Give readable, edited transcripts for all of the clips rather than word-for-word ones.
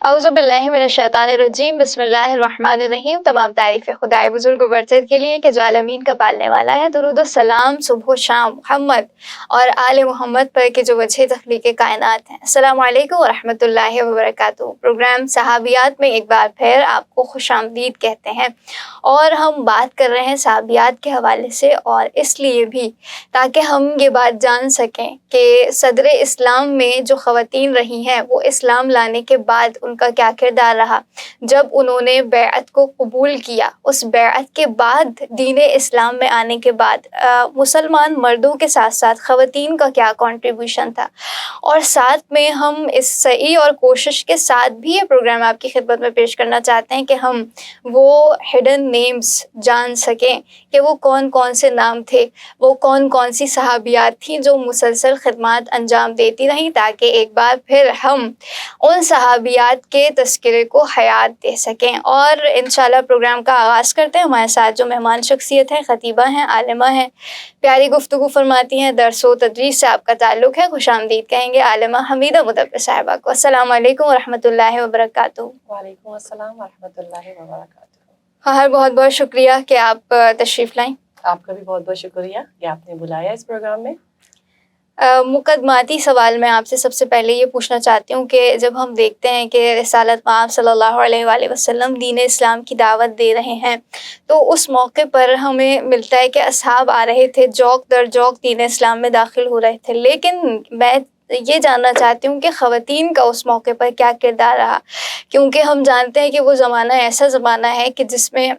औज़ुबिल्लाहिमिनश्शैतानिर्रजीम बिस्मिल्लाहिर्रहमानिर्रहीम। तमाम तारीफ़ें खुदाए बुज़ुर्ग व बरतर के लिए कि जो आलमीन का पालने वाला है। दुरूद व सलाम सुबह शाम मोहम्मद और आले मोहम्मद पर कि जो वजह तख़लीक़े कायनात हैं। अस्सलामु अलैकुम व रहमतुल्लाहि व बरकातुहू। प्रोग्राम सहाबियात में एक बार फिर आपको खुशामदीद कहते हैं और हम बात कर रहे हैं सहाबियात के हवाले से, और इसलिए भी ताकि हम ये बात जान सकें कि सदर इस्लाम में जो ख़वातीन रही हैं वो इस्लाम लाने के बाद उनका क्या किरदार रहा। जब उन्होंने बैअत को कबूल किया, उस बैअत के बाद दीन इस्लाम में आने के बाद मुसलमान मर्दों के साथ साथ ख़वातीन का क्या कंट्रीब्यूशन था, और साथ में हम इस सही और कोशिश के साथ भी ये प्रोग्राम आपकी खिदमत में पेश करना चाहते हैं कि हम वो हिडन नेम्स जान सकें कि वो कौन कौन से नाम थे, वो कौन कौन सी सहाबियात थीं जो मुसलसल खिदमत अंजाम देती रहीं, ताकि एक बार फिर हम उन सहाबियात के तज़किरे को हयात दे सकें। और इंशाअल्लाह प्रोग्राम का आगाज़ करते हैं। हमारे साथ जो मेहमान शख्सियत हैं, ख़तीबा हैं, आलिमा हैं, प्यारी गुफ्तगू फरमाती हैं, दर्स व तदरीस से आपका ताल्लुक़ है। खुशामदीद कहेंगे आलिमा हमीदा मुदब्बिर साहिबा को। अस्सलामु अलैकुम व रहमतुल्लाहि व बरकातुहू। वालेकुम अस्सलाम व रहमतुल्लाहि व बरकातुहू। हाँ, बहुत बहुत शुक्रिया कि आप तशरीफ़ लाएँ। आपका भी बहुत बहुत शुक्रिया कि आपने बुलाया इस प्रोग्राम में। मुक़द्दमाती सवाल मैं आपसे सबसे पहले ये पूछना चाहती हूँ कि जब हम देखते हैं कि रिसालत मआब सल्लल्लाहु अलैहि वसल्लम दीन इस्लाम की दावत दे रहे हैं, तो उस मौके पर हमें मिलता है कि असहाब आ रहे थे, जौक दर जौक दीन इस्लाम में दाखिल हो रहे थे। लेकिन मैं ये जानना चाहती हूँ कि ख़वातीन का उस मौके पर क्या किरदार रहा, क्योंकि हम जानते हैं कि वो ज़माना ऐसा ज़माना है कि जिसमें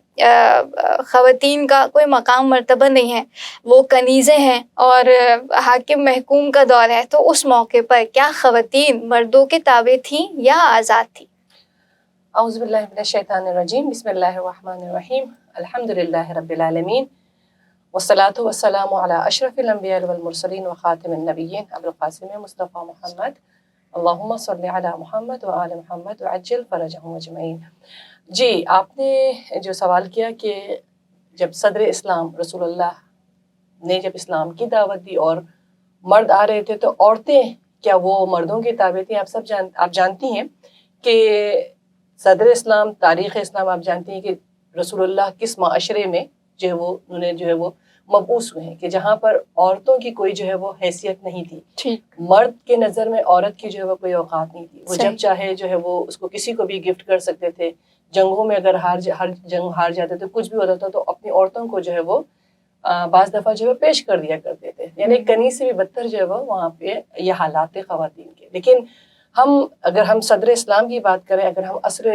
ख़वातीन का कोई मकाम मर्तबा नहीं है, वो कनीज़ें हैं और हाकिम महकूम का दौर है। तो उस मौके पर क्या ख़वातीन मर्दों के ताबे थीं या आज़ाद थीं? औज़ु बिल्लाहि मिनश शैतानिर रजीम, बिस्मिल्लाहिर रहमानिर रहीम, अल्हम्दुलिल्लाहि रब्बिल आलमीन, वस्सलातु वस्सलामु अला अशरफिल अंबिया वल मुरसलीन व खातिमिन नबिय्यीन अबुल क़ासिम मुस्तफ़ा मुहम्मद, अल्लाहुम्मा सल्लि अला मुहम्मद व आलि मुहम्मद व अज्जिल फ़रजहुम अजमईन। जी, आपने जो सवाल किया कि जब सदर इस्लाम रसूलुल्लाह ने जब इस्लाम की दावत दी और मर्द आ रहे थे, तो औरतें क्या वो मर्दों के ताबे थी? आप जानती हैं कि सदर इस्लाम, तारीख़ इस्लाम आप जानती हैं कि रसूलुल्लाह किस माशरे में जो है वो उन्होंने जो है वो मबऊस हुए हैं कि जहाँ पर औरतों की कोई जो है वो हैसियत नहीं थी। ठीक। मर्द के नज़र में औरत की जो है वो कोई औकात नहीं थी। वो जब चाहे जो है वो उसको किसी को भी गिफ्ट कर सकते थे। जंगों में अगर हर जंग हार जाते थे, कुछ भी होता था, तो अपनी औरतों को जो है वो बाज़ दफ़ा जो है पेश कर दिया करते थे। यानी कनी से भी बदतर जो है वो वहाँ पे ये हालात थे ख़वातीन के। लेकिन अगर हम सदर इस्लाम की बात करें, अगर हम असर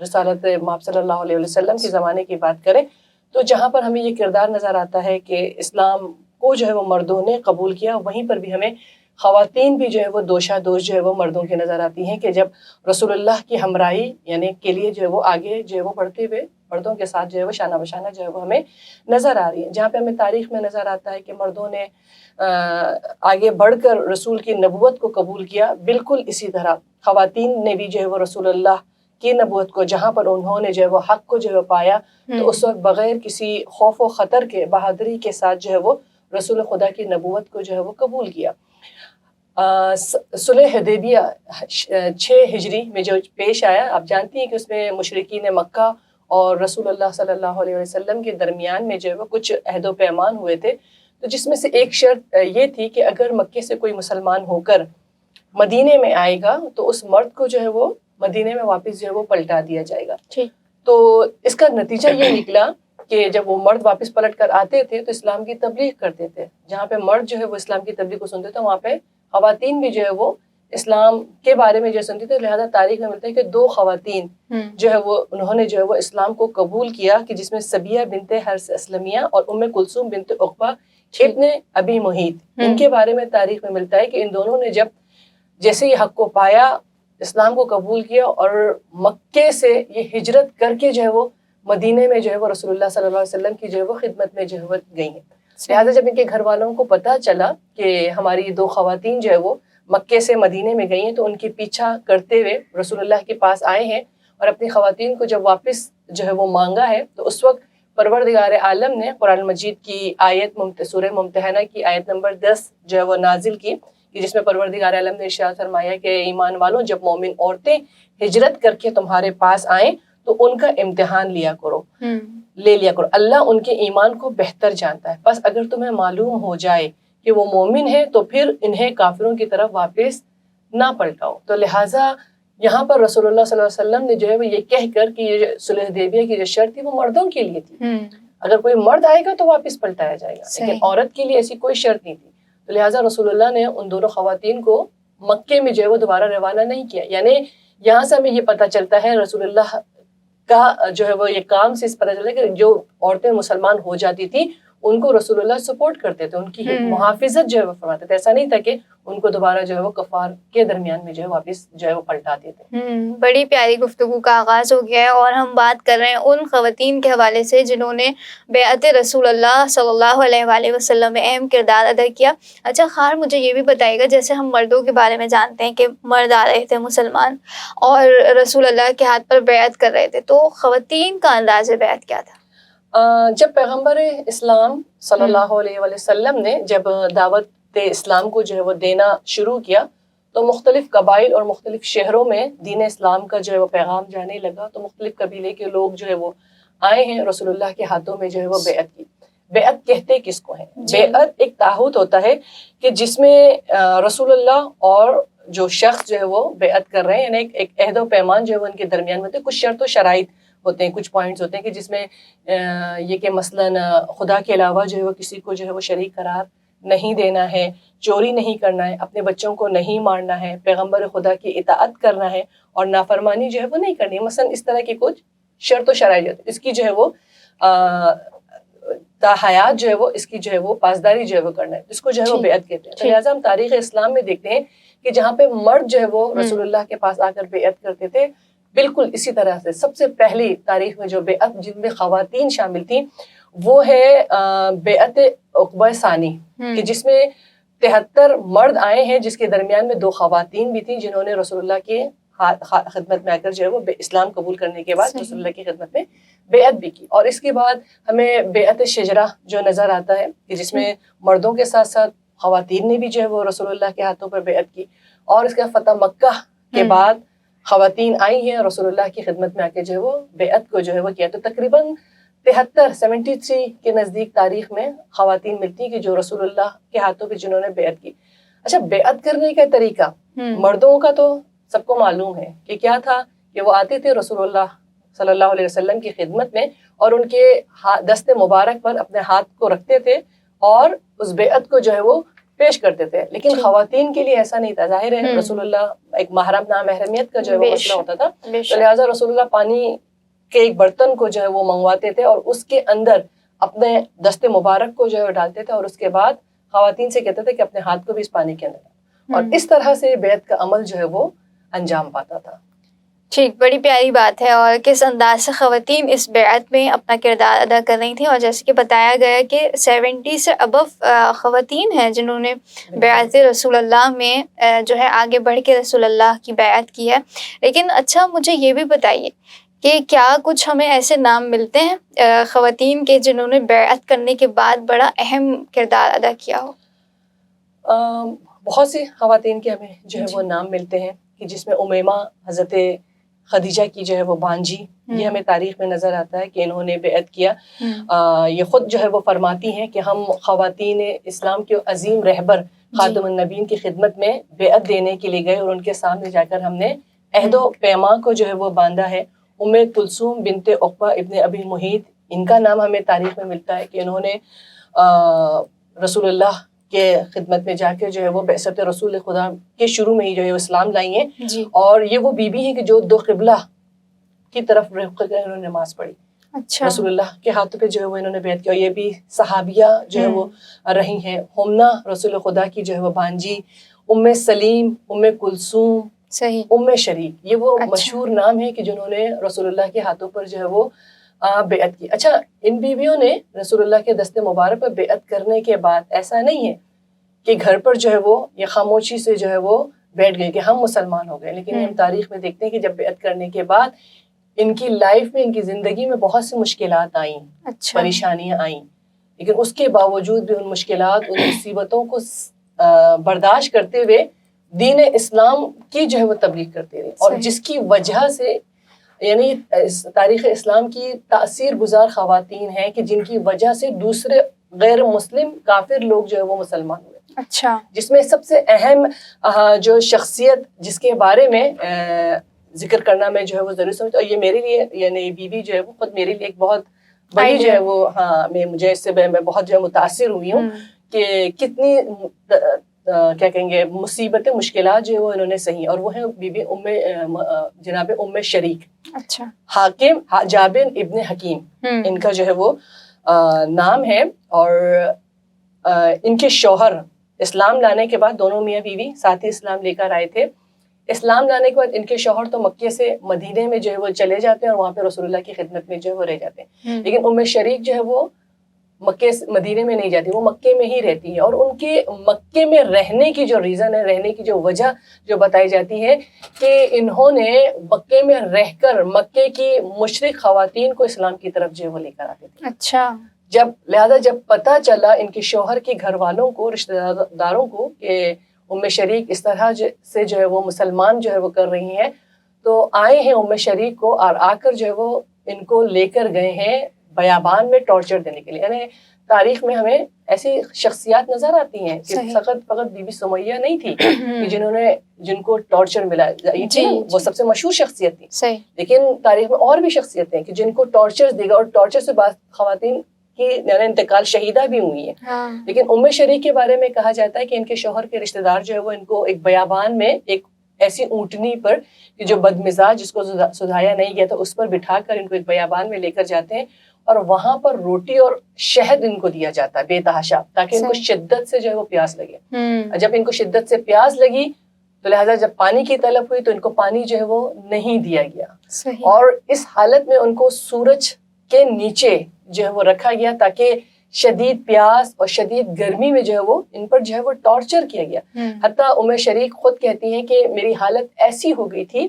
रिसालत मआब सल्लल्लाहु अलैहि वसल्लम के ज़माने की बात करें, तो जहाँ पर हमें ये किरदार नज़र आता है कि इस्लाम को जो है वो मर्दों ने कबूल किया, वहीं पर भी हमें ख़वातीन भी जो है वो दोशा दोष जो है वो मर्दों की नज़र आती हैं कि जब रसूलुल्लाह की हमराही यानी के लिए जो है वो आगे जो है वो बढ़ते हुए मर्दों के साथ जो है वो शाना बशाना जो है वो हमें नज़र आ रही है। जहाँ पे हमें तारीख़ में नज़र आता है कि मर्दों ने आगे बढ़कर रसूल की नबूवत को कबूल किया, बिल्कुल इसी तरह ख़वातीन ने भी जो है वो रसूलुल्लाह की नबूवत को, जहाँ पर उन्होंने जो है वो हक़ को जो है पाया, तो उस वक्त बग़ैर किसी खौफ व ख़तर के बहादुरी के साथ जो है वो रसूल खुदा की नबूवत को जो है वो कबूल किया। सुलह हुदैबिया 6 हिजरी में जो पेश आया, आप जानती हैं कि उसमें मुशरिकीन मक्का और रसूलुल्लाह सल्लल्लाहु अलैहि वसल्लम के दरमियान में जो है वो कुछ अहद व पैमान हुए थे। तो जिसमें से एक शर्त ये थी कि अगर मक्के से कोई मुसलमान होकर मदीने में आएगा, तो उस मर्द को जो है वो मदीने में वापस जो है वो पलटा दिया जाएगा। ठीक। तो इसका नतीजा ये निकला कि जब वो मर्द वापस पलट कर आते थे तो इस्लाम की तबलीग करते थे। जहाँ पे मर्द जो है वो इस्लाम की तबलीग को सुनते थे, वहाँ पे ख़वातीन भी जो है वो इस्लाम के बारे में जो सुनती थी। लिहाजा तारीख़ में मिलता है कि 2 ख़वातीन जो है वो उन्होंने जो है वो इस्लाम को कबूल किया, कि जिसमें सबिया बिनते हर्स असलमिया और उम्मे कुलसूम बिनते उक़बा इब्ने अबी मुहीत, इनके बारे में तारीख़ में मिलता है कि इन दोनों ने जब जैसे ही हक़ को पाया, इस्लाम को कबूल किया और मक्के से ये हिजरत करके जो है वो मदीने में जो है वो रसूलुल्लाह सल्लल्लाहु अलैहि वसल्लम की जो है वो खिदमत में जो है वो गई हैं। लिहाजा जब इनके घर वालों को पता चला कि हमारी ये 2 ख़वातीन जो है वो मक्के से मदीने में गई हैं, तो उनके पीछा करते हुए रसूलुल्लाह के पास आए हैं और अपनी ख़वातीन को जब वापस जो है वो मांगा है, तो उस वक्त परवरदिगार आलम ने कुरान मजीद की आयत सूरह मुम्तहना की आयत नंबर 10 जो है वो नाजिल की, کہ جس میں پروردگار عالم نے ارشاد فرمایا کہ ایمان والوں جب مومن عورتیں ہجرت کر کے تمہارے پاس آئیں تو ان کا امتحان لے لیا کرو، اللہ ان کے ایمان کو بہتر جانتا ہے، بس اگر تمہیں معلوم ہو جائے کہ وہ مومن ہے تو پھر انہیں کافروں کی طرف واپس نہ پلٹاؤ۔ تو لہٰذا یہاں پر رسول اللہ صلی اللہ علیہ وسلم نے جو ہے وہ یہ کہہ کر کہ یہ صلح حدیبیہ کی جو شرط تھی وہ مردوں کے لیے تھی، اگر کوئی مرد آئے گا تو واپس پلٹایا جائے گا، لیکن عورت کے لیے ایسی کوئی شرط نہیں تھی، تو لہٰذا رسول اللہ نے ان دونوں خواتین کو مکے میں جو ہے وہ دوبارہ روانہ نہیں کیا۔ یعنی یہاں سے ہمیں یہ پتہ چلتا ہے رسول اللہ کا جو ہے وہ یہ کام سے اس پتہ چلتا ہے کہ جو عورتیں مسلمان ہو جاتی تھی ان کو رسول اللہ سپورٹ کرتے تھے، ان کی محافظت جو ہے وہ فرماتے تھے، ایسا نہیں تھا کہ ان کو دوبارہ جو ہے وہ کفار کے درمیان میں جو ہے واپس جو ہے وہ پلٹاتے تھے۔ بڑی پیاری گفتگو کا آغاز ہو گیا ہے اور ہم بات کر رہے ہیں ان خواتین کے حوالے سے جنہوں نے بیعت رسول اللہ صلی اللہ علیہ وآلہ وسلم میں اہم کردار ادا کیا۔ اچھا خار، مجھے یہ بھی بتائیے گا، جیسے ہم مردوں کے بارے میں جانتے ہیں کہ مرد آ رہے تھے مسلمان اور رسول اللہ کے ہاتھ پر بیعت کر رہے تھے، تو خواتین کا انداز بیعت کیا تھا؟ جب پیغمبر اسلام صلی اللہ علیہ وآلہ وسلم نے جب دعوت اسلام کو جو ہے وہ دینا شروع کیا تو مختلف قبائل اور مختلف شہروں میں دین اسلام کا جو ہے وہ پیغام جانے لگا، تو مختلف قبیلے کے لوگ جو ہے وہ آئے ہیں، رسول اللہ کے ہاتھوں میں جو ہے وہ بیعت کی۔ بیعت کہتے کس کو ہیں؟ بیعت ایک تعہد ہوتا ہے کہ جس میں رسول اللہ اور جو شخص جو ہے وہ بیعت کر رہے ہیں، یعنی ایک عہد و پیمان جو ہے وہ ان کے درمیان میں ہوتے ہیں، کچھ شرط و شرائط ہوتے ہیں، کچھ پوائنٹس ہوتے ہیں کہ جس میں یہ کہ مثلاً خدا کے علاوہ جو ہے وہ کسی کو جو ہے وہ شریک قرار نہیں دینا ہے، چوری نہیں کرنا ہے، اپنے بچوں کو نہیں مارنا ہے، پیغمبر خدا کی اطاعت کرنا ہے اور نافرمانی جو ہے وہ نہیں کرنی ہے، مثلاً اس طرح کی کچھ شرط و شرائط، اس کی جو ہے وہ تا حیات جو ہے وہ اس کی جو ہے وہ پاسداری جو ہے وہ کرنا ہے، اس کو جو ہے وہ بیعت کہتے ہیں۔ تو لہٰذا ہم تاریخ اسلام میں دیکھتے ہیں کہ جہاں پہ مرد جو ہے وہ رسول اللہ کے پاس آ کر بیعت کرتے تھے، بالکل اسی طرح سے سب سے پہلی تاریخ میں جو بیعت جن میں خواتین شامل تھیں وہ ہے بیعت عقبہ ثانی، کہ جس میں 73 مرد آئے ہیں، جس کے درمیان میں 2 خواتین بھی تھیں جنہوں نے رسول اللہ کی خدمت میں آ کر جو ہے وہ اسلام قبول کرنے کے بعد رسول اللہ کی خدمت میں بیعت بھی کی۔ اور اس کے بعد ہمیں بیعت شجرہ جو نظر آتا ہے کہ جس میں مردوں کے ساتھ ساتھ خواتین نے بھی جو ہے وہ رسول اللہ کے ہاتھوں پر بیعت کی، اور اس کے فتح مکہ کے بعد خواتین آئی ہیں رسول اللہ کی خدمت میں آ کے جو ہے وہ بیعت کو جو ہے وہ کیا۔ تو تقریباً 73 کے نزدیک تاریخ میں خواتین ملتی ہیں کہ جو رسول اللہ کے ہاتھوں پہ جنہوں نے بیعت کی۔ اچھا، بیعت کرنے کا طریقہ مردوں کا تو سب کو معلوم ہے کہ کیا تھا، کہ وہ آتے تھے رسول اللہ صلی اللہ علیہ وسلم کی خدمت میں اور ان کے دست مبارک پر اپنے ہاتھ کو رکھتے تھے اور اس بیعت کو جو ہے وہ پیش کرتے تھے، لیکن خواتین کے لیے ایسا نہیں تھا۔ ظاہر ہے رسول اللہ ایک محرم نامحرمیت کا جو ہے وہ مسئلہ ہوتا تھا، تو لہٰذا رسول اللہ پانی کے ایک برتن کو جو ہے وہ منگواتے تھے اور اس کے اندر اپنے دست مبارک کو جو ہے ڈالتے تھے اور اس کے بعد خواتین سے کہتے تھے کہ اپنے ہاتھ کو بھی اس پانی کے اندر ڈالیں، اور اس طرح سے بیعت کا عمل جو ہے وہ انجام پاتا تھا۔ ٹھیک، بڑی پیاری بات ہے، اور کس انداز سے خواتین اس بیعت میں اپنا کردار ادا کر رہی تھیں، اور جیسے کہ بتایا گیا کہ 70 سے ابو خواتین ہیں جنہوں نے بیعت رسول اللہ میں جو ہے آگے بڑھ کے رسول اللہ کی بیعت کی ہے۔ لیکن اچھا مجھے یہ بھی بتائیے کہ کیا کچھ ہمیں ایسے نام ملتے ہیں خواتین کے جنہوں نے بیعت کرنے کے بعد بڑا اہم کردار ادا کیا ہو؟ بہت سی خواتین کے ہمیں جو ہے وہ نام ملتے ہیں کہ جس میں امیمہ حضرت خدیجہ کی جو ہے وہ بانجی، یہ ہمیں تاریخ میں نظر آتا ہے کہ انہوں نے بیعت کیا۔ یہ خود جو ہے وہ فرماتی ہیں کہ ہم خواتین اسلام کے عظیم رہبر خاتم النبیین کی خدمت میں بیعت دینے کے لیے گئے اور ان کے سامنے جا کر ہم نے عہد و پیمان کو جو ہے وہ باندھا ہے۔ کلثوم بنت عقبہ ابن ابی محیط، ان کا نام ہمیں تاریخ میں ملتا ہے کہ انہوں نے رسول اللہ کے خدمت میں جا کے جو ہے وہ بعثت رسول خدا کے شروع میں ہی جو ہے اسلام لائی ہیں، اور یہ وہ بیوی ہیں کہ جو 2 قبلہ کی طرف رخ کر انہوں نے نماز پڑھی۔ اچھا، رسول اللہ کے ہاتھوں پہ جو ہے وہ انہوں نے بیعت کیا، اور یہ بھی صحابیہ جو ہے وہ رہی ہیں۔ ہمنا رسول خدا کی جو ہے وہ بانجی، سلیم، کلثوم، صحیح، شریک، یہ وہ مشہور نام ہے کہ جنہوں نے رسول اللہ کے ہاتھوں پر جو ہے وہ بیعت کی۔ اچھا، ان بیویوں نے رسول اللہ کے دست مبارک پر بیعت کرنے کے بعد ایسا نہیں ہے کہ گھر پر جو ہے وہ یہ خاموشی سے جو ہے وہ بیٹھ گئے کہ ہم مسلمان ہو گئے، لیکن ہم تاریخ میں دیکھتے ہیں کہ جب بیعت کرنے کے بعد ان کی لائف میں، ان کی زندگی میں بہت سی مشکلات آئیں، پریشانیاں آئیں، لیکن اس کے باوجود بھی ان مشکلات، ان مصیبتوں کو बर्दाश्त करते हुए दीन इस्लाम की जो है वो तबलीग करते रहे, और जिसकी वजह से यानी तारीख़ इस्लाम की तासीर गुजार ख़वातीन हैं कि जिनकी वजह से दूसरे गैर मुस्लिम काफिर लोग जो है वो मुसलमान हुए। अच्छा, जिसमें सबसे अहम जो शख्सियत जिसके बारे में जिक्र करना मैं जो है वो ज़रूर समझता हूँ, और ये मेरे लिए यानी बीबी जो है वो खुद मेरे लिए एक बहुत बड़ी जो है वो, हाँ, मुझे इससे मैं बहुत जो है मुतासिर हुई हूँ कि कितनी क्या कहेंगे मुसीबतें मुश्किलात जो है वो इन्होंने सही, और वो है बीबी जनाब उम्मे शरीक। अच्छा, हाकिम जाबिर इब्न हकीम इनका जो है वो नाम है, और इनके शौहर इस्लाम लाने के बाद, दोनों मियाँ बीवी साथ ही इस्लाम लेकर आए थे। इस्लाम लाने के बाद इनके शौहर तो मक्के से मदीने में जो है वो चले जाते हैं और वहाँ पे रसूलुल्लाह की खिदमत में जो है वो रह जाते हैं, लेकिन उम्मे शरीक जो है वो मक्के मदीने में नहीं जाती, वो मक्के में ही रहती है। और उनके मक्के में रहने की जो रीज़न है, रहने की जो वजह जो बताई जाती है कि इन्होंने मक्के में रहकर मक्के की मुशरिक ख़वातीन को इस्लाम की तरफ जो है वो लेकर आते थे। अच्छा, जब पता चला इनके शौहर के घर वालों को, रिश्तेदारों को कि उम्मे शरीक इस तरह से जो है वो मुसलमान जो है वो कर रही हैं, तो आए हैं उम्मे शरीक को, और आकर जो है वो इनको लेकर गए हैं बयाबान में टॉर्चर देने के लिए। यानी तारीख में हमें ऐसी शख्सियात नजर आती हैं कि फकत बीबी सुमैया नहीं थी कि जिनको टॉर्चर मिला, वो सबसे मशहूर शख्सियत थी, लेकिन तारीख में और भी शख्सियतें हैं कि जिनको टॉर्चर देगा, और टॉर्चर से बाद खवातीन की इंतकाल शहीदा भी हुई है। हाँ। लेकिन उम्मे शरीक के बारे में कहा जाता है कि इनके शौहर के रिश्तेदार जो है वो इनको एक बयाबान में एक ऐसी ऊँटनी पर कि जो बदमिजाज जिसको सुधाया नहीं गया था उस पर बिठाकर इनको एक बयाबान में लेकर जाते हैं, और वहां पर रोटी और शहद इनको दिया जाता है बेतहाशा, ताकि इनको शिद्दत से जो है वो प्यास लगे। जब इनको शिद्दत से प्यास लगी तो लिहाजा जब पानी की तलब हुई तो इनको पानी जो है वो नहीं दिया गया, और इस हालत में उनको सूरज के नीचे जो है वो रखा गया ताकि शदीद प्यास और शदीद गर्मी में जो है वो इन पर जो है वो टॉर्चर किया गया। हत्ता उम्मे शरीक खुद कहती हैं कि मेरी हालत ऐसी हो गई थी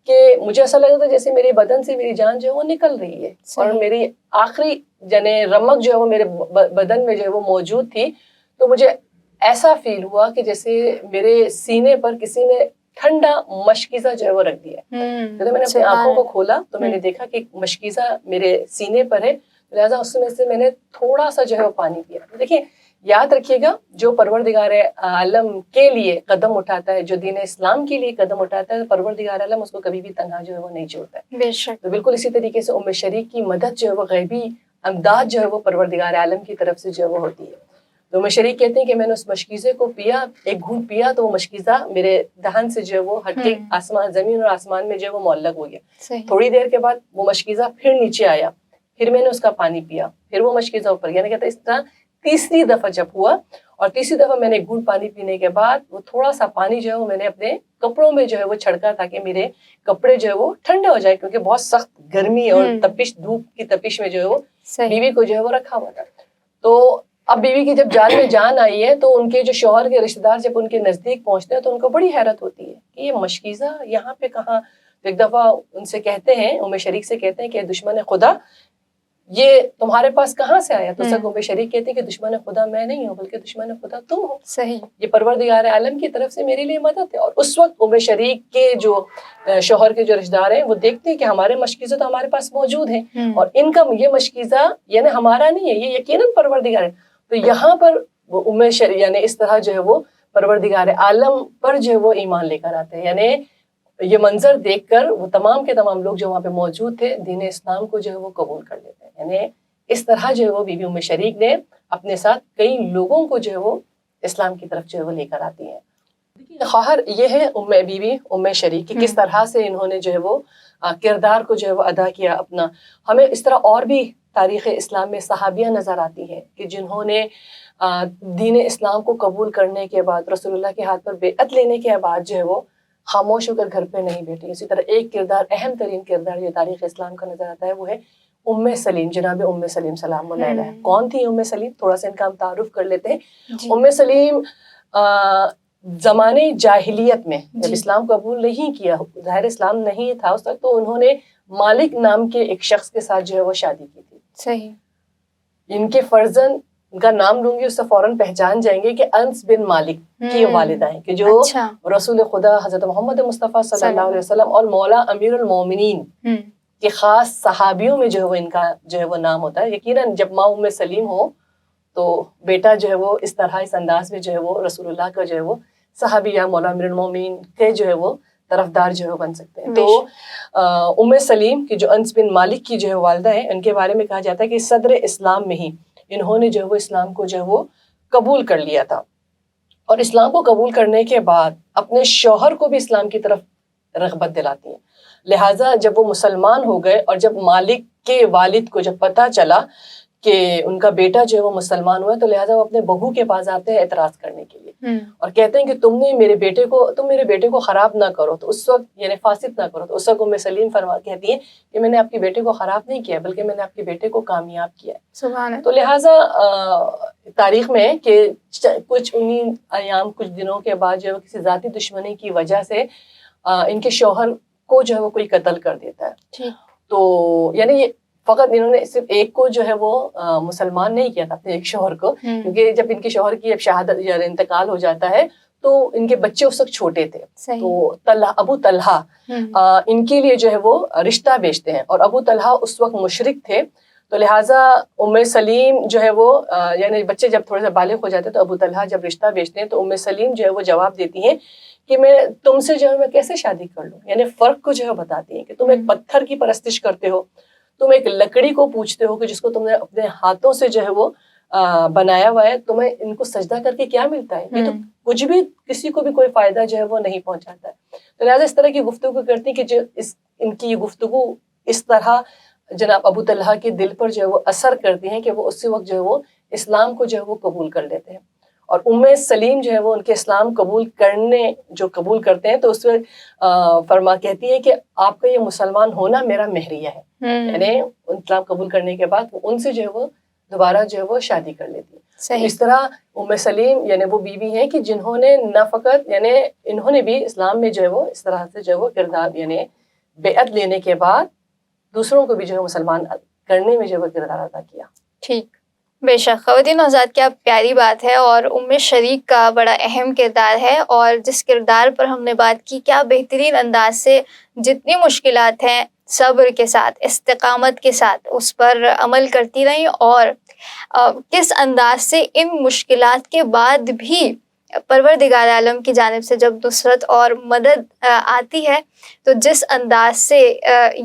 कि मुझे ऐसा लग रहा था जैसे मेरे बदन से मेरी जान जो है वो निकल रही है, और मेरी आखिरी जने रमक जो है वो मेरे बदन में जो है वो मौजूद थी। तो मुझे ऐसा फील हुआ कि जैसे मेरे सीने पर किसी ने ठंडा मशकीज़ा जो है वो रख दिया। तो मैंने अपनी आंखों को खोला तो मैंने देखा कि मशकीज़ा मेरे सीने पर है, लिहाजा उसमें से मैंने थोड़ा सा जो है वो पानी पिया। देखिए, याद रखिएगा, जो परवरदिगार आलम के लिए कदम उठाता है, जो दीन इस्लाम के लिए कदम उठाता है, परवरदिगार आलम उसको कभी भी तन्हा जो है वो नहीं छोड़ता है। बेशक। तो बिल्कुल इसी तरीके से उम्मे शरीक की मदद जो है वो गैबी अमदाद जो है वो परवरदिगार आलम की तरफ से जो है वो होती है। तो उम्मे शरीक कहते हैं कि मैंने उस मशकीज़े को पिया, एक घूंट पिया, तो वो मशकीज़ा मेरे दहन से जो है वो हट के आसमान, ज़मीन और आसमान में जो है वो मुअल्लक हो गया। थोड़ी देर के बाद वो मशकीज़ा फिर नीचे आया, फिर मैंने उसका पानी पिया, फिर वो मशकीज़ा ऊपर गया। कहता इस तरह तीसरी दफ़ा जब हुआ, और तीसरी दफ़ा मैंने एक घूंट पानी पीने के बाद वो थोड़ा सा पानी जो है वो मैंने अपने कपड़ों में जो है वो छिड़का ताकि मेरे कपड़े जो है वो ठंडे हो जाए, क्योंकि बहुत सख्त गर्मी और तपिश, धूप की तपिश में जो है वो बीवी को जो है वो रखा हुआ था। तो अब बीवी की जब जान में जान आई है तो उनके जो शौहर के रिश्तेदार जब उनके नज़दीक पहुँचते हैं तो उनको बड़ी हैरत होती है कि ये मशकीज़ा यहाँ पे कहाँ। तो एक दफ़ा उनसे कहते हैं, उम्मे शरीक से कहते हैं कि दुश्मन खुदा ये तुम्हारे पास कहाँ से आया? तो उम्मे शरीक कहते हैं कि दुश्मन खुदा मैं नहीं हूँ, बल्कि दुश्मन खुदा तुम हो। सही। ये परवरदिगार आलम की तरफ से मेरे लिए मदद है। और उस वक्त उम्मे शरीक के जो शौहर के जो रिश्तेदार हैं वो देखते हैं कि हमारे मशकीज़ा तो हमारे पास मौजूद हैं, और इनका ये मशकीज़ा यानी हमारा नहीं है, ये यकीनन परवरदिगार है। तो यहाँ पर वो उम्मे शरीक यानी इस तरह जो है वो परवरदिगार आलम पर जो है वो ईमान लेकर आते हैं। यानी ये मंजर देखकर वो तमाम के तमाम लोग जो वहाँ पे मौजूद थे दीन इस्लाम को जो है वो कबूल कर लेते हैं। यानी इस तरह जो है वो बीबी उम्मे शरीक ने अपने साथ कई लोगों को जो है वो इस्लाम की तरफ जो है वो लेकर आती हैं। देखिए, ख़ाहर ये है बीबी उम्मे शरीक की, किस तरह से इन्होंने जो है वो किरदार को जो है वो अदा किया अपना। हमें इस तरह और भी तारीख़ इस्लाम में सहाबियाँ नज़र आती हैं कि जिन्होंने दीन इस्लाम को कबूल करने के बाद, रसूलुल्लाह के हाथ पर बेअत लेने के बाद जो है वो खामोश होकर घर पे नहीं बैठी। इसी तरह एक किरदार, अहम तरीन किरदार जो तारीख़ इस्लाम का नज़र आता है वो है उम्मे सलीम, जनाब उम्मे सलीम सलामुल्लाह अलैहा। कौन थी उम्मे सलीम? थोड़ा सा इनका हम तारुफ कर लेते हैं। उम्मे सलीम ज़माने जाहिलियत में जब इस्लाम कबूल नहीं किया, ज़ाहिर इस्लाम नहीं था उस वक्त, तो उन्होंने मालिक नाम के एक शख्स के साथ जो है वो शादी की थी। सही। इनके फर्जंद ان کا نام لوں گی اس سے فوراً پہچان جائیں گے کہ انس بن مالک کی والدہ ہیں، کہ جو رسول خدا حضرت محمد مصطفیٰ صلی اللہ علیہ وسلم اور مولا امیر المومنین کے خاص صحابیوں میں جو ہے وہ ان کا جو ہے وہ نام ہوتا ہے. یقیناً جب ماں ام سلیم ہو تو بیٹا جو ہے وہ اس طرح اس انداز میں جو ہے وہ رسول اللہ کا جو ہے وہ صحابی یا مولا امیر المومنین کے جو ہے وہ طرفدار جو ہے بن سکتے ہیں. تو ام سلیم کی جو انس بن مالک کی جو ہے والدہ ہیں، ان کے بارے میں کہا جاتا ہے کہ صدر اسلام میں ہی انہوں نے جو ہے وہ اسلام کو جو ہے وہ قبول کر لیا تھا، اور اسلام کو قبول کرنے کے بعد اپنے شوہر کو بھی اسلام کی طرف رغبت دلاتی ہیں. لہٰذا جب وہ مسلمان ہو گئے اور جب مالک کے والد کو جب پتہ چلا کہ ان کا بیٹا جو ہے وہ مسلمان ہوا ہے، تو لہٰذا وہ اپنے بہو کے پاس آتے ہیں اعتراض کرنے کے لیے اور کہتے ہیں کہ تم میرے بیٹے کو خراب نہ کرو. تو اس وقت یعنی فاسد نہ کرو. تو اس وقت ام سلیم کہتی ہیں کہ میں نے آپ کے بیٹے کو خراب نہیں کیا بلکہ میں نے آپ کے بیٹے کو کامیاب کیا ہے. سبحان. تو لہٰذا تاریخ میں کہ کچھ کچھ دنوں کے بعد جو ہے کسی ذاتی دشمنی کی وجہ سے ان کے شوہر کو جو ہے وہ کوئی قتل کر دیتا ہے. تو یعنی یہ فقط انہوں نے صرف ایک کو جو ہے وہ مسلمان نہیں کیا تھا، اپنے ایک شوہر کو، کیونکہ جب ان کے شوہر کی اب شہادت یا انتقال ہو جاتا ہے تو ان کے بچے اس وقت چھوٹے تھے. تو ابو طلحہ ان کے لیے جو ہے وہ رشتہ بیچتے ہیں، اور ابو طلحہ اس وقت مشرک تھے. تو لہٰذا ام سلیم جو ہے وہ یعنی بچے جب تھوڑے سے بالغ ہو جاتے ہیں تو ابو طلحہ جب رشتہ بیچتے ہیں تو ام سلیم جو ہے وہ جواب دیتی ہیں کہ میں تم سے جو ہے میں کیسے شادی کر لوں. یعنی فرق کو جو ہے بتاتی ہیں کہ تم ایک پتھر کی پرستش کرتے ہو، تم ایک لکڑی کو پوجتے ہو کہ جس کو تم نے اپنے ہاتھوں سے جو ہے وہ بنایا ہوا ہے، تمہیں ان کو سجدہ کر کے کیا ملتا ہے؟ یہ تو کچھ بھی کسی کو بھی کوئی فائدہ جو ہے وہ نہیں پہنچاتا ہے. تو لہٰذا اس طرح کی گفتگو کرتی کہ جو ان کی یہ گفتگو اس طرح جناب ابو طلحہ کے دل پر جو ہے وہ اثر کرتی ہیں کہ وہ اسی وقت جو ہے وہ اسلام کو جو ہے وہ قبول کر لیتے ہیں. اور ام سلیم جو ہے وہ ان کے اسلام قبول کرتے ہیں تو اس میں کہتی ہے کہ آپ کا یہ مسلمان ہونا میرا مہریہ ہے. یعنی اسلام قبول کرنے کے بعد ان سے جو ہے وہ دوبارہ جو ہے وہ شادی کر لیتی ہے. اس طرح ام سلیم یعنی وہ بیوی ہیں کہ جنہوں نے نہ فقط یعنی انہوں نے بھی اسلام میں جو ہے وہ اس طرح سے جو ہے وہ کردار یعنی بیعت لینے کے بعد دوسروں کو بھی جو ہے مسلمان کرنے میں جو ہے وہ کردار ادا کیا. ٹھیک، بے شک. خواتین و حضرات، کیا پیاری بات ہے، اور ام شریک کا بڑا اہم کردار ہے، اور جس کردار پر ہم نے بات کی کیا بہترین انداز سے جتنی مشکلات ہیں صبر کے ساتھ، استقامت کے ساتھ اس پر عمل کرتی رہیں، اور کس انداز سے ان مشکلات کے بعد بھی پروردگار عالم کی جانب سے جب نصرت اور مدد آتی ہے تو جس انداز سے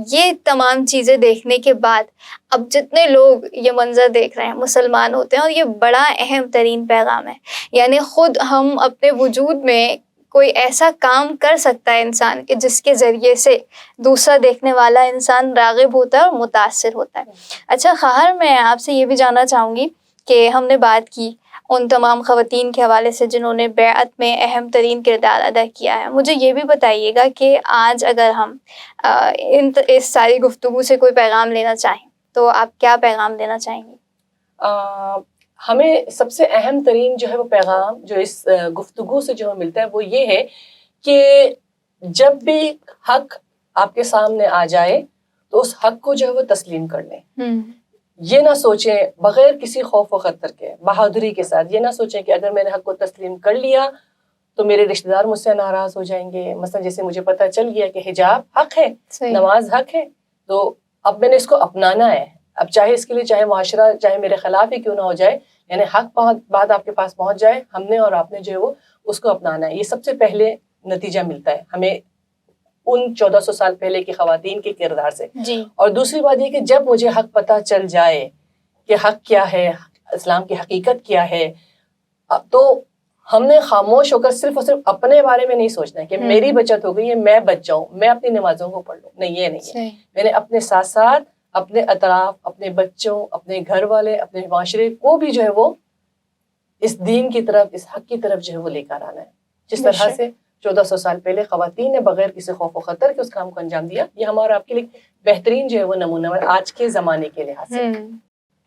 یہ تمام چیزیں دیکھنے کے بعد اب جتنے لوگ یہ منظر دیکھ رہے ہیں مسلمان ہوتے ہیں، اور یہ بڑا اہم ترین پیغام ہے. یعنی خود ہم اپنے وجود میں کوئی ایسا کام کر سکتا ہے انسان کہ جس کے ذریعے سے دوسرا دیکھنے والا انسان راغب ہوتا ہے اور متاثر ہوتا ہے. اچھا خواہر، میں آپ سے یہ بھی جاننا چاہوں گی کہ ہم نے بات کی ان تمام خواتین کے حوالے سے جنہوں نے بیعت میں اہم ترین کردار ادا کیا ہے. مجھے یہ بھی بتائیے گا کہ آج اگر ہم اس ساری گفتگو سے کوئی پیغام لینا چاہیں تو آپ کیا پیغام دینا چاہیں گے؟ ہمیں سب سے اہم ترین جو ہے وہ پیغام جو اس گفتگو سے جو ملتا ہے وہ یہ ہے کہ جب بھی حق آپ کے سامنے آ جائے تو اس حق کو جو ہے وہ تسلیم کر لیں. یہ نہ سوچیں بغیر کسی خوف و خطر کے، بہادری کے ساتھ یہ نہ سوچیں کہ اگر میں نے حق کو تسلیم کر لیا تو میرے رشتہ دار مجھ سے ناراض ہو جائیں گے. مثلا جیسے مجھے پتہ چل گیا کہ حجاب حق ہے، نماز حق ہے، تو اب میں نے اس کو اپنانا ہے. اب چاہے اس کے لیے چاہے معاشرہ چاہے میرے خلاف ہی کیوں نہ ہو جائے، یعنی حق بات آپ کے پاس پہنچ جائے، ہم نے اور آپ نے جو ہے وہ اس کو اپنانا ہے. یہ سب سے پہلے نتیجہ ملتا ہے ہمیں ان 1400 سال پہلے کی خواتین کے کردار سے. اور دوسری بات یہ کہ جب مجھے حق پتہ چل جائے کہ حق کیا ہے، اسلام کی حقیقت کیا ہے، تو ہم نے خاموش ہو کر صرف اور صرف اپنے بارے میں نہیں سوچنا ہے کہ میری بچت ہو گئی ہے، میں بچ جاؤں، میں اپنی نمازوں کو پڑھ لوں. نہیں، یہ نہیں ہے. میں نے اپنے ساتھ ساتھ اپنے اطراف، اپنے بچوں، اپنے گھر والے، اپنے معاشرے کو بھی جو ہے وہ اس دین کی طرف، اس حق کی طرف جو ہے وہ لے کر آنا ہے. جس طرح سے 1400 سال پہلے خواتین نے بغیر کسی خوف و خطر کے اس کام کو انجام دیا، یہ ہمارا آپ کے لیے بہترین جو ہے وہ نمونہ ہے آج کے زمانے کے لحاظ سے.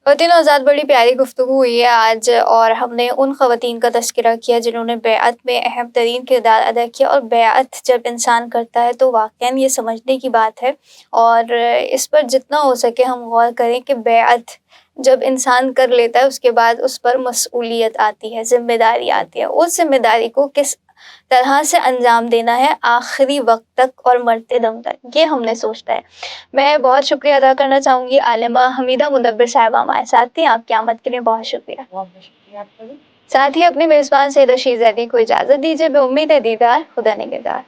خواتین آزاد، بڑی پیاری گفتگو ہوئی ہے آج، اور ہم نے ان خواتین کا تذکرہ کیا جنہوں نے بیعت میں اہم ترین کردار ادا کیا. اور بیعت جب انسان کرتا ہے تو واقعاً یہ سمجھنے کی بات ہے، اور اس پر جتنا ہو سکے ہم غور کریں کہ بیعت جب انسان کر لیتا ہے اس کے بعد اس پر مسئولیت آتی ہے، ذمہ داری آتی ہے، اس ذمہ داری کو کس طرح سے انجام دینا ہے آخری وقت تک اور مرتے دم تک، یہ ہم نے سوچتا ہے۔ میں بہت شکریہ ادا کرنا چاہوں گی عالمہ حمیدہ مدبر صاحبہ ہمارے ساتھ تھیں، آپ کی آمد کے لیے بہت شکریہ۔ بہت بہت شکریہ آپ کا بھی۔ ساتھ ہی اپنے میزبان سید رشید زیدی کو اجازت دیجیے، بے امید ہے دیدار، خدا نگہدار۔